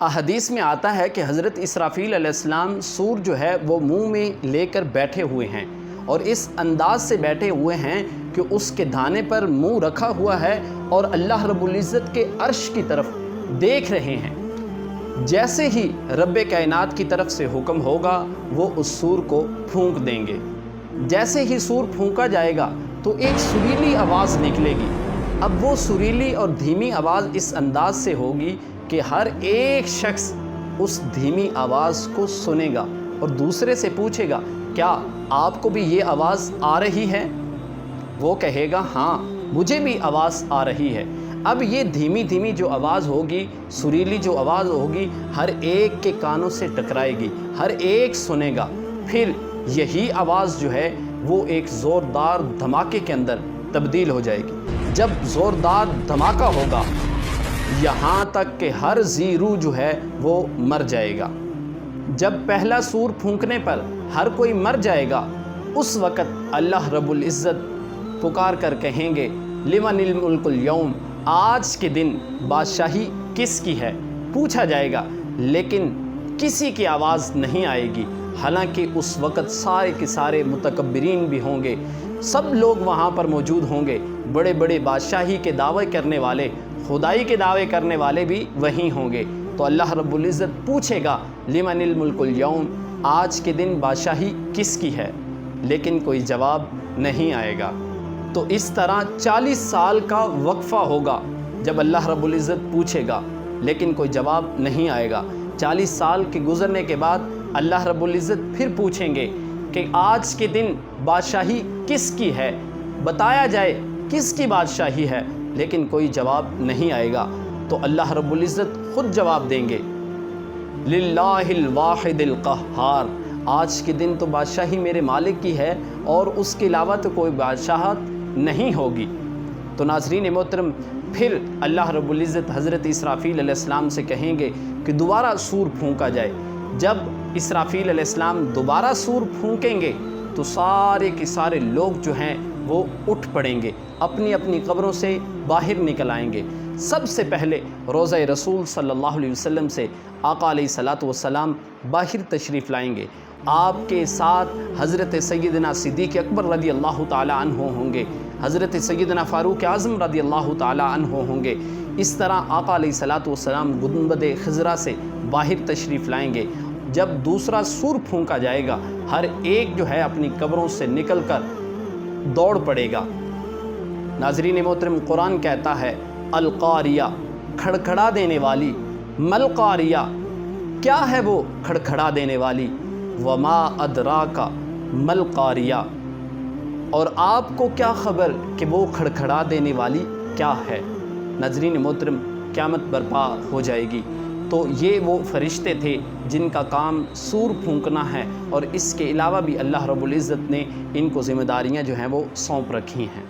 احادیث میں آتا ہے کہ حضرت اسرافیل علیہ السلام سور جو ہے وہ منہ میں لے کر بیٹھے ہوئے ہیں، اور اس انداز سے بیٹھے ہوئے ہیں کہ اس کے دھانے پر منہ رکھا ہوا ہے اور اللہ رب العزت کے عرش کی طرف دیکھ رہے ہیں۔ جیسے ہی رب کائنات کی طرف سے حکم ہوگا وہ اس سور کو پھونک دیں گے۔ جیسے ہی سور پھونکا جائے گا تو ایک سریلی آواز نکلے گی۔ اب وہ سریلی اور دھیمی آواز اس انداز سے ہوگی کہ ہر ایک شخص اس دھیمی آواز کو سنے گا اور دوسرے سے پوچھے گا، کیا آپ کو بھی یہ آواز آ رہی ہے؟ وہ کہے گا، ہاں مجھے بھی آواز آ رہی ہے۔ اب یہ دھیمی دھیمی جو آواز ہوگی، سریلی جو آواز ہوگی، ہر ایک کے کانوں سے ٹکرائے گی، ہر ایک سنے گا۔ پھر یہی آواز جو ہے وہ ایک زوردار دھماکے کے اندر تبدیل ہو جائے گی۔ جب زوردار دھماکہ ہوگا یہاں تک کہ ہر ذی روح جو ہے وہ مر جائے گا۔ جب پہلا سور پھونکنے پر ہر کوئی مر جائے گا، اس وقت اللہ رب العزت پکار کر کہیں گے، لمن الملک اليوم، آج کے دن بادشاہی کس کی ہے؟ پوچھا جائے گا، لیکن کسی کی آواز نہیں آئے گی، حالانکہ اس وقت سارے کے سارے متکبرین بھی ہوں گے، سب لوگ وہاں پر موجود ہوں گے، بڑے بڑے بادشاہی کے دعوے کرنے والے، خدائی کے دعوے کرنے والے بھی وہیں ہوں گے۔ تو اللہ رب العزت پوچھے گا، لمن الملک اليوم، آج کے دن بادشاہی کس کی ہے؟ لیکن کوئی جواب نہیں آئے گا۔ تو اس طرح 40 سال کا وقفہ ہوگا جب اللہ رب العزت پوچھے گا، لیکن کوئی جواب نہیں آئے گا۔ 40 سال کے گزرنے کے بعد اللہ رب العزت پھر پوچھیں گے کہ آج کے دن بادشاہی کس کی ہے؟ بتایا جائے کس کی بادشاہی ہے، لیکن کوئی جواب نہیں آئے گا۔ تو اللہ رب العزت خود جواب دیں گے، للہ الواحد القہار، آج کے دن تو بادشاہی میرے مالک کی ہے اور اس کے علاوہ تو کوئی بادشاہت نہیں ہوگی۔ تو ناظرین محترم، پھر اللہ رب العزت حضرت اسرافیل علیہ السلام سے کہیں گے کہ دوبارہ سور پھونکا جائے۔ جب اسرافیل علیہ السلام دوبارہ سور پھونکیں گے تو سارے کے سارے لوگ جو ہیں وہ اٹھ پڑیں گے، اپنی اپنی قبروں سے باہر نکل آئیں گے۔ سب سے پہلے روضہ رسول صلی اللہ علیہ وسلم سے آقا علیہ الصلاۃ والسلام باہر تشریف لائیں گے۔ آپ کے ساتھ حضرت سیدنا صدیق اکبر رضی اللہ تعالی عنہ ہوں گے، حضرت سیدنا فاروق اعظم رضی اللہ تعالی عنہ ہوں گے۔ اس طرح آقا علیہ الصلاۃ والسلام گنبد خضرا سے باہر تشریف لائیں گے۔ جب دوسرا سور پھونکا جائے گا، ہر ایک جو ہے اپنی قبروں سے نکل کر دوڑ پڑے گا۔ ناظرین محترم، قرآن کہتا ہے، القاریہ، کھڑکھڑا دینے والی، ملقاریہ، کیا ہے وہ کھڑکھڑا دینے والی؟ وما ادراک ملقاریہ، اور آپ کو کیا خبر کہ وہ کھڑکھڑا دینے والی کیا ہے؟ ناظرین محترم، قیامت برپا ہو جائے گی تو یہ وہ فرشتے تھے جن کا کام سور پھونکنا ہے، اور اس کے علاوہ بھی اللہ رب العزت نے ان کو ذمہ داریاں جو ہیں وہ سونپ رکھی ہیں۔